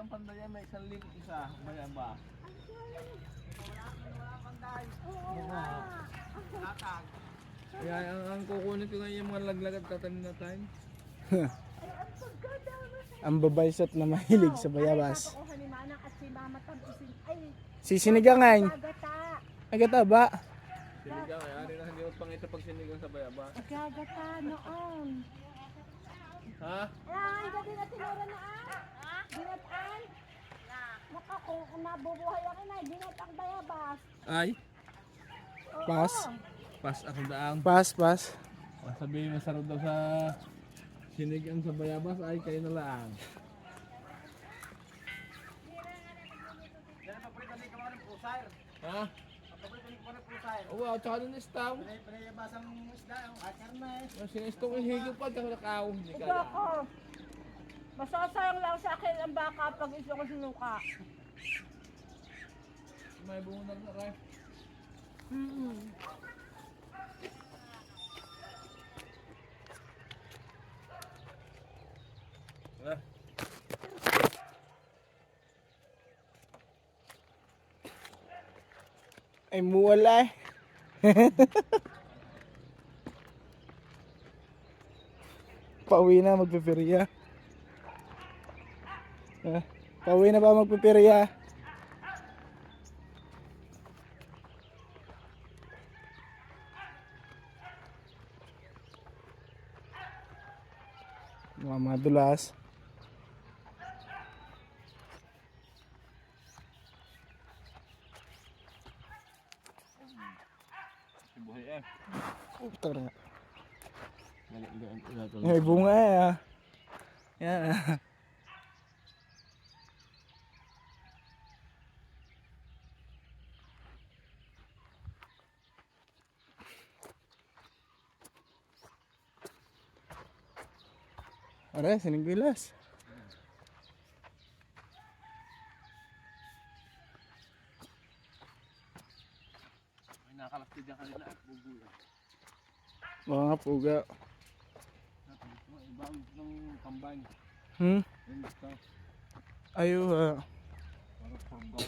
Ang panday may isang link isa, bayaba. Wala panday. Latag. Kaya ang kukunin ko ngayon yung mga laglag at tatanim na tayo. Ang babaysat na mahilig sa bayabas. Ay, ni Manang at si Mama Tampisin. Ay, Sisinigangan. gagata. Agata ba? Sinigang, kaya rin na hindi mo pangita pag sinigang sa bayaba. Gagata noon. Ha? Ay, gabi na tinura na Binataan. Naka, kung nabubuhay ako na, binatang bayabas. Ay, Pas. pas ako daang. Pas. Sabihin masarap daw sa sinigang sa bayabas ay kayo na lang. Ha? Oo, at saka nun istaw. Bayabasang isda, at karne. Yung sinistong ihigop pa, tsaka nakaw. Hindi Ito kaya. ako. Masasayang lang sa akin ang baka pag iso ko sinuka. May bunga na rin. Ah. Ay muwala eh. Pauwi na magpipirya. Pauwi na ba magpipirya? Mga madulas. Buhay eh. Tara. Galing. May bunga eh ah. Yan ah. Aray, sininggilas. May nakalaptid yan kanila. Bubuya. Mga puga. Ibang ng combine. Hmm? Yung gusto. Ayaw Parang forgaw.